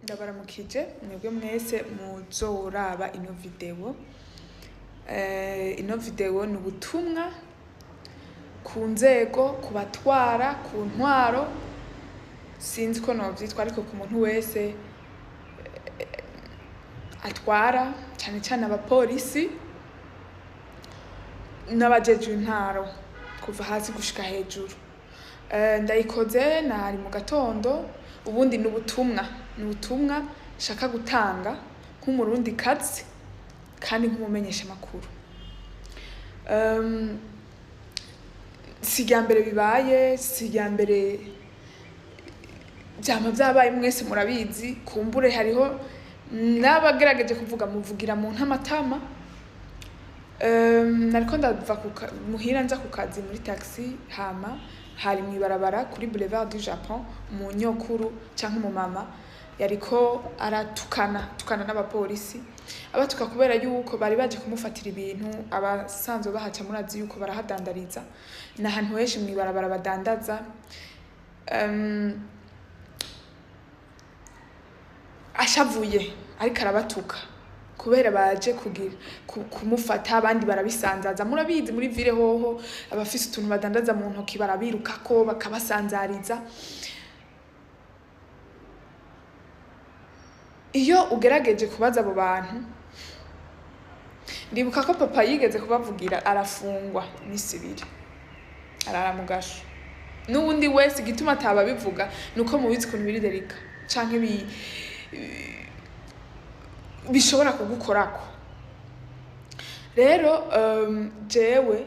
Ndabaramukije mwebwe mwese muzoraba ino video. Ino video ni ubutumwa ku nzego, ku batwara, ku ntwaro, sinzi ko novyitwa ariko ku muntu wese atwara, cyane cyane abapolisi n'abajejwe intwaro kuva hasi gushika hejuru. Ndayikoze nari mu gatondo, ubundi ni ubutumwa shaka gutanga nk'umurundi kazi kandi nk'umumenyesha makuru. Sijya mbere bibaye, sijya mbere byama byabaye, mwese murabizi. Kumbure hariho n'abagerageje kuvuga muvugira mu ntamatama. Nariko ndava muhira nza ku kazi muri taxi, hama hari mwibarabara kuri Boulevard du Japon mu nyokuru canke mu mama yariko aratukana n'abapolisi, abatuka kubera yuko bari baje kumufatira ibintu. Abasanzwe bahaca murazi yuko barahadandariza, n'ahantu henshi mwibarabara badandaza. Ashavuye ariko arabatuka kubera baje kugira kumufata, abandi barabisanzaza. Murabizi muri ville hoho abafise utuntu badandaza mu ntoki barabirukako bakabasanzariza. Iyo ugerageje kubaza abo bantu, ndibuka ko papa yigeze kubavugira arafungwa n'isibiri, arara mu gasho. N'uwundi wese igituma ataba bivuga nuko mubizi kuntu biri derika canke bishobora kugukorako. Rero jewe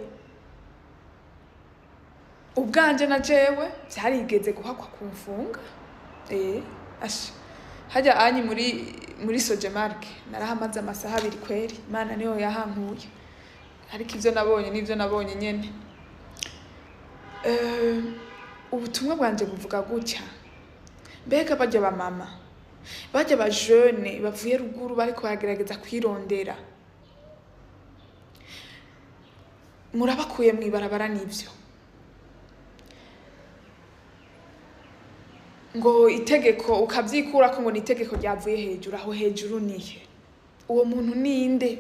ubwanje na jewe byarigeze guhakwa kumfunga. Hajya anyi muri Sojemark narahamaze amasaha 2 kweri, Imana niyo yahankuye. Ariko ivyo nabonye nivyo nabonye nyene. Ubutumwa bwanje buvuga gutya: mbega bajya ba mama, bajya ba jeune bavuye ruguru bariko baragerageza kwirondera, murabakuye mwibarabara n'ivyo ngo itegeko ukavyikura ko ngo ni itegeko ryavuye hejuru. Aho hejuru nihe? Uwo muntu ninde?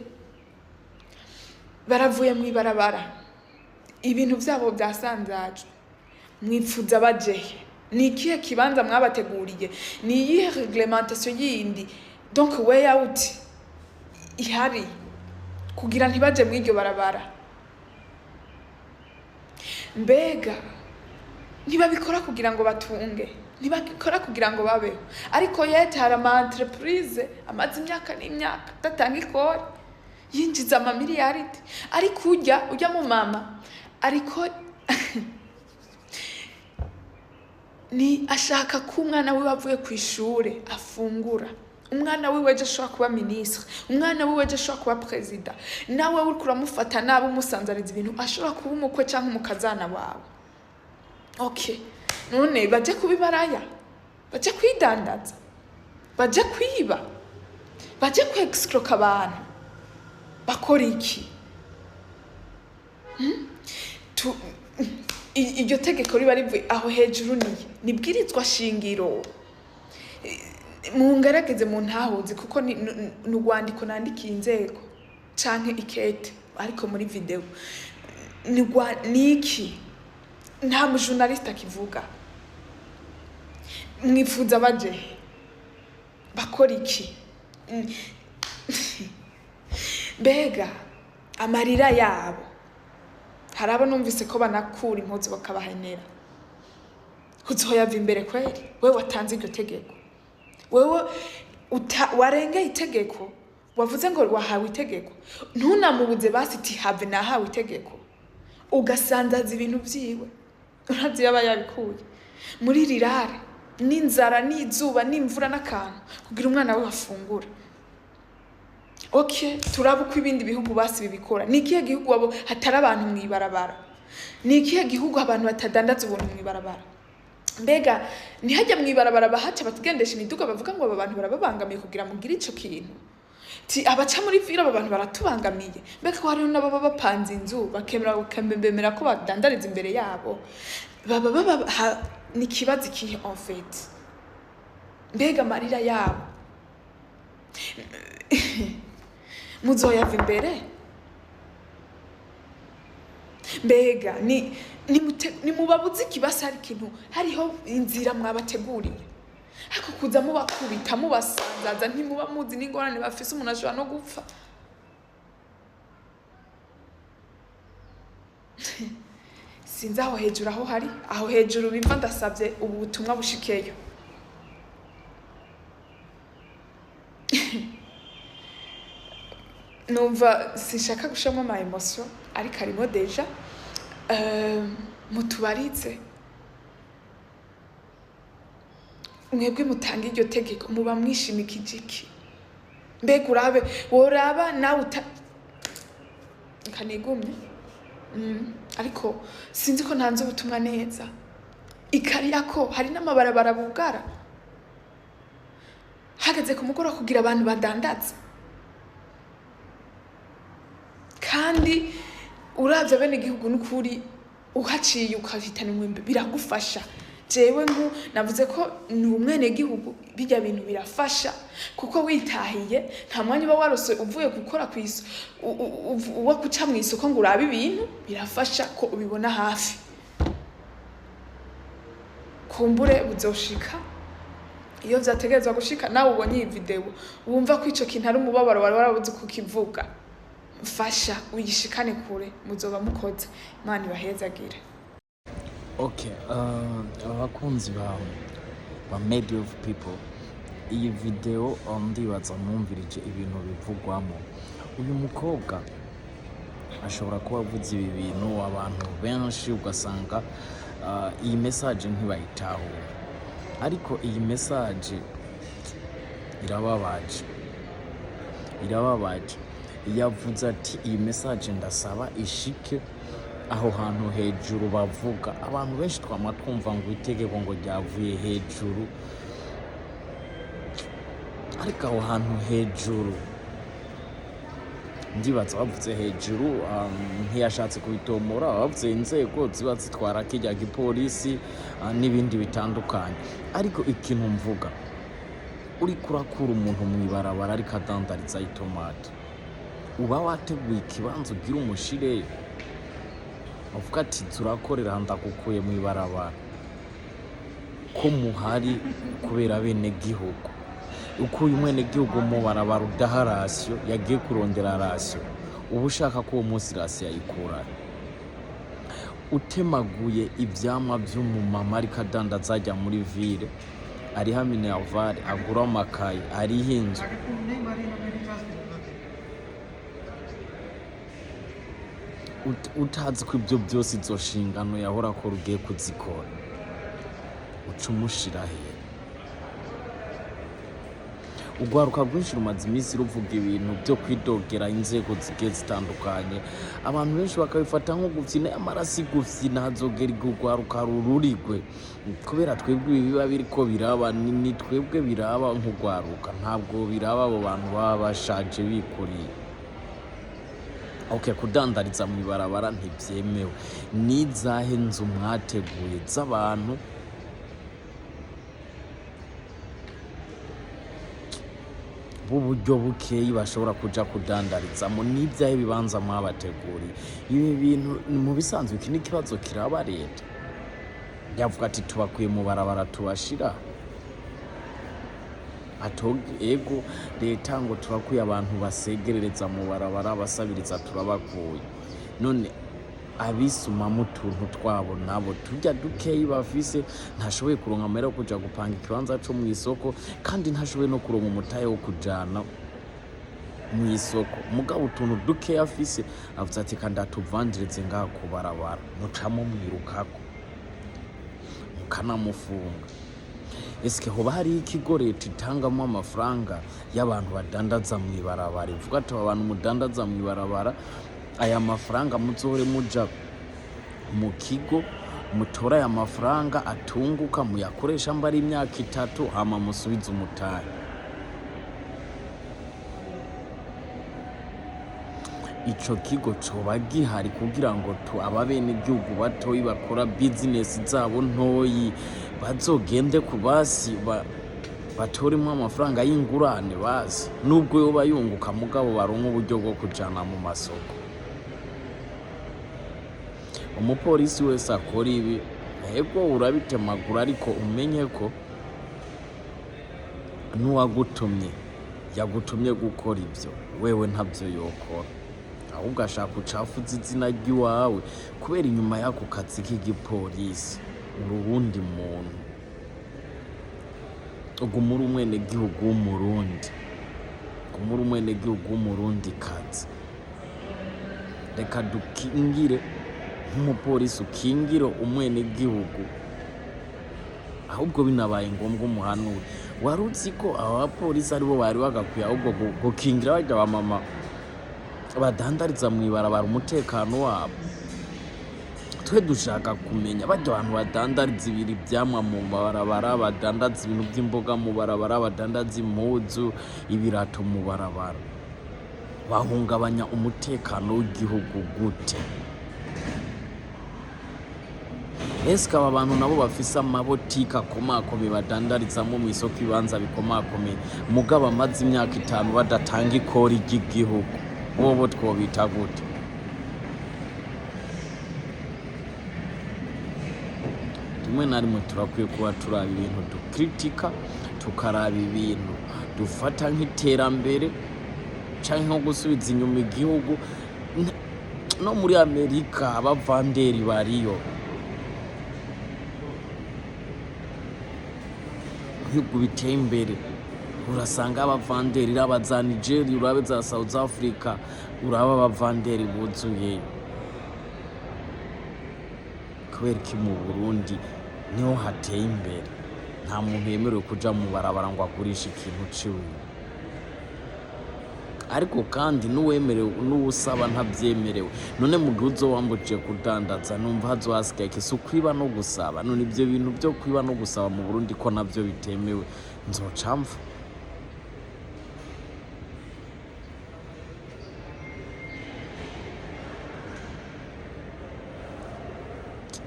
Baravuye mwibarabara, ibintu vyabo byasanzaje, mwipfuza bajehe? Ni ikihe kibanza mwabateguriye? Ni iyihe reglementation yindi, donc way out ihari kugira ntibaje mwiryo barabara? Mbega ntibabikora kugira ngo batunge, ntibakora kugira ngo babeho? Ariko yete hari ama entreprise amaze imyaka n'imyaka datanga ikori, yinjiza ama miliyaridi. Ariko ujya mu mama ariko ni ashaka ko umwana we bavuye ku ishure afungura. Umwana we weje ashobora kuba ministre, umwana we weje ashobora kuba president, nawe uri kuramufata nabo umusanzariza ibintu, ashobora kuba umukwe canke umukazana wawe. Okay, none baje kubibaraya, baje kwidandaza, baje kwiba, baje kwexcroka abantu, bakora iki? Iryo tegeko riba rivuye aho hejuru nibwirizwa shingiro. Mungerageze mu ntahuzi kuko ni urwandiko nandikiye inzego canke ikete, ariko muri video ni iki? Nta mu journaliste akivuga. Mwifuza baje bakora iki? Mbega amarira yabo harabo numvise ko banakura impuzu bakabahenera. Uzoyava imbere kweri? Wewe watanze iryo tegeko, wewe warengeye itegeko, wavuze ngo wahawe itegeko, ntunamubuze basi ti have nahawe itegeko, ugasandaza ibintu vyiwe. Urazi yaba yabikuye muri rirare n'inzara n'izuba n'imvura n'akantu kugira umwana we afungura. Okay, turabuko ibindi bihugu basi bibikora. Ni ikihe gihugu wabo hatari abantu mwibarabara? Ni ikihe gihugu abantu batadandaza ubuntu mwibarabara? Mbega ntihajya mwibarabara bahaca batugendesha imiduga bavuga ngo aba bantu barababangamiye kugira mugire ico kintu? Ti abaca muri ville aba bantu baratubangamiye. Mbega ko hari n'ababa bapanze inzu bakemera ko badandariza imbere yabo. Baba ni kibazi kihe en fait? Mbega amarira yabo muzoyava imbere mbega nimubabuze ikibasa hari ikintu hariho inzira mwabateguriye ariko kuza mubakubita mubasanzaza ntimuba muzi n'ingorane bafise umuntu ashobora no gupfa sinzi aho hejuru aho hari aho hejuru bimva ndasabye ubu butumwa bushikeyo numva sinshaka gushamo ama emotion ariko arimo deja mutubarize mwebwe mutanga iryo tegeko muba mwishimikije iki mbega woraba nawe kanigumye ariko sinzi ko ntanze ubutumwa neza ikariya ko hari n'amabarabara bugara hageze ku mugoroba kugira abantu badandaza kandi uravye bene igihugu n'ukuri uhaciye ukavitana umwembe biragufasha jewe navuze ko ni umwene gihugu bijya bintu birafasha kuko witahiye nta mwanya uba warose uvuye gukora kwiso uwa kuca mu isoko ngo urabe ibintu birafasha ko ubibona hafi kumbure buzoshika iyo vyategerezwa gushika nawe ubonye iyi video wumva ko ico kintu ari umubabaro wari warabuze kukivuga fasha uyishikane kure muzoba mukoze Imana ibahezagire. Okay, abakunzi ba media of people, iyi video ndibaza mwumvirije ibintu bivugwamo. Uyu mukobwa ashobora kuba avuze ibi bintu abantu benshi ugasanga iyi message ntibayitahuye, ariko iyi message irababaje. Yavuze ati iyi message ndasaba ishike aho hantu hejuru bavuga. Abantu benshi twama twumva ngo itegeko ngo ryavuye hejuru, ariko aho hantu hejuru ndibaza bavuze hejuru ntiyashatse kubitomora, bavuze inzego ziba zitwara kijya gipolisi n'ibindi bitandukanye. Ariko ikintu mvuga, uri kurakura umuntu mwibarabara ariko adandariza itomate, uba wateguye ikibanza ugira umushireyo uvuga ati turakorera ndagukuye mu ibarabara ko muhari kubera bene gihugu. Uko uyu mwene gihugu mu barabara udaha rasiyo yagiye kurondera rasiyo, uba ushaka ko uwo munsi rasiyo yayikura. Utemaguye ivyamwa vy'umumama ariko adandaza ajya muri ville, ariho minervare agura amakaye, ariho inzu. Utazi ko ibyo byose izo nshingano yahora ko rugiye kuzikora, uca umushira hehe? Urwaruka rwinshi rumaze iminsi ruvuga ibintu byo kwidogera inzego zigiye zitandukanye, abantu benshi bakabifata nko gufyina, amarasi gufyina hazogera urwaruka rururigwe, kubera twebwe ibi biba biriko biraba ni twebwe biraba nk'urwaruka, ntabwo biraba abo bantu baba bashaje bikuriye. Okay, kudandariza mu ibarabara ntibyemewe. Nizahe nzu mwateguye z'abantu b'uburyo bukeyi bashobora kuja kudandarizamo? N'ibyahe bibanza mwabateguriye? Ibi bintu mu bisanzwe iki n'ikibazo kiraba leta, yavuga ati tubakuye mu barabara tubashira ego leta ngo turakuye abantu basegerereza mu barabara basabiriza turabakuye. None abisumamo utuntu twabo nabo tujya dukeyi bafise, ntashoboye kuronka amahera yo kuja gupanga ikibanza co mu isoko, kandi ntashoboye no kuronka umutahe wo kujana mu isoko. Mugabo utuntu dukeyi afise avuze ati kandi atuvandireze ngaha ku barabara, mucamo mwirukako mukanamufunga. Eske hoba hari ikigo leta itangamo amafaranga y'abantu badandaza mu ibarabara, ivuga ati abantu mudandaza mu ibarabara, aya mafaranga muzohore muja mu kigo mutora aya mafaranga atunguka muyakoresha mbari imyaka 3 hama musubiza umutahe. Ico kigo coba gihari kugira ngo ababene igihugu batoyi bakora business zabo ntoyi bazogende kubasi batoremwo amafaranga y'ingurane bazi, nubwo yoba yunguka mugabo baronka uburyo bwo kujana mu masoko. Umupolisi wese akora ibi ego urabitemagura, ariko umenye ko n'uwagutumye yagutumye gukora ivyo wewe ntavyo yokora, ahubwo ashaka ucafuza izina ry'iwawe kubera inyuma y'ako kazi k'igipolisi uri uwundi muntu, uguma uri umwenegihugu w'umurundi, uguma uri umwenegihugu w'umurundi kazi. Reka dukingire nk'umupolisi, ukingire umwenegihugu, ahubwo binabaye ngombwa umuhanure. Wari uzi ko aba bapolisi aribo bari bagakwiye ahubwo gukingira barya bamama badandariza mw'ibarabara umutekano wabo? Twe dushaka kumenya barya abantu badandariza ibiri vyamwa mu barabara, badandaza ibintu vy'imboga mu barabara, badandaza impuzu, ibirato mu barabara, bahungabanya umutekano w'igihugu gute? Eske aba bantu nabo bafise amabotike akomakomeye badandarizamwo mw'isoko ibibanza bikomakomeye mugabo amaze imyaka 5 badatanga ikori ry'igihugu, bobo twobita gute? Rimwe na rimwe turakwiye kuba turaba ibintu dukritika, tukaraba ibintu dufata nk'iterambere canke nko gusubiza inyuma igihugu. No muri Amerika abavanderi bariyo, ibihugu biteye imbere urasanga abavanderi, uraba za Nigeria, urabe za South Africa, uraba abavanderi buzuye. Kubera iki mu Burundi niho hateye imbere nta muntu yemerewe kuja mu barabara ngo agurishe ikintu ciwe? Ariko kandi n'uwemerewe n'uwusaba ntabyemerewe. None mu gihe uzowambujije kudandaza numva hazohasigaye iki? Si ukwiba no gusaba? None ivyo bintu vyo kwiba no gusaba mu Burundi ko navyo bitemewe, nzoca mfa.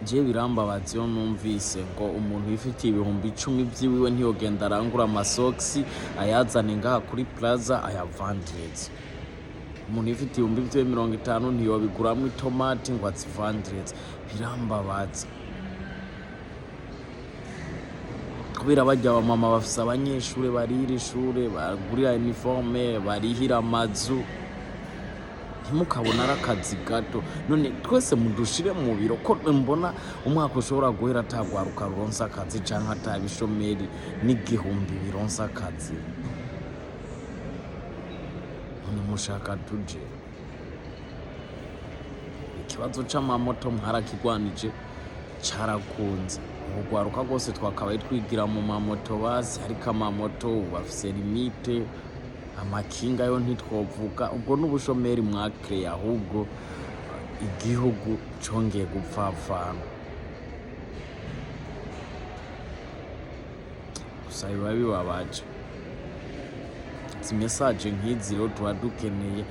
Je birambabaza iyo numvise ngo umuntu yifitiye ibihumbi 10 vyiwiwe ntiyogenda arangura amasoksi ayazane ngaha kuri plaza ayavandirize. Umuntu yifitiye ibihumbi 50 ntiyobiguramwo itomati ngo azivandirize. Birambabaza kubera barya abamama bafise abanyeshure barira ishure, bagurira uniforme, barihira amazu, ntimukabona ari akazi gato. None twese mudushire mu biro ko mbona umwaka ushobora guhera atagwaruka ruronsa akazi canke atabishomeri n'igihumbi bironsa akazi. None mushaka tuje? Ikibazo c'amamoto mwarakigwanije carakunze, ubugwaruka rwose twakabaye twigira mu mamoto basi, ariko amamoto bafise limite, amakinga yo ntitwovuga. Ubwo n'ubushomeri mwakreye, ahubwo igihugu congeye gupfapfana. Gusa biba bibabaje. Izi message nk'izi rero tuba dukeneye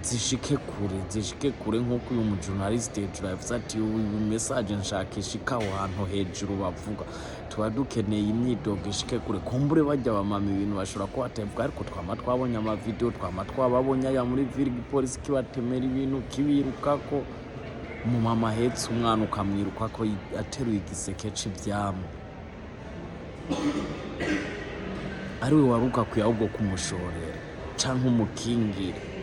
zishike kure nk'uko uyu mujournaliste hejuru yavuze ati uyu message nshaka ishika aho hantu hejuru bavuga. Tuba dukeneye imyidogo ishike kure. Kumbure barya bamama ibintu bashobora kuba batavuga, ariko twama twabonye amavideo, twama twababonye aya muri ville police kibatemera ibintu kibirukako. Umumama ahetse umwana ukamwirukako ateruye igiseke c'ivyamwa, ariwe waruka kuya ahubwo kumushorera canke umukingire.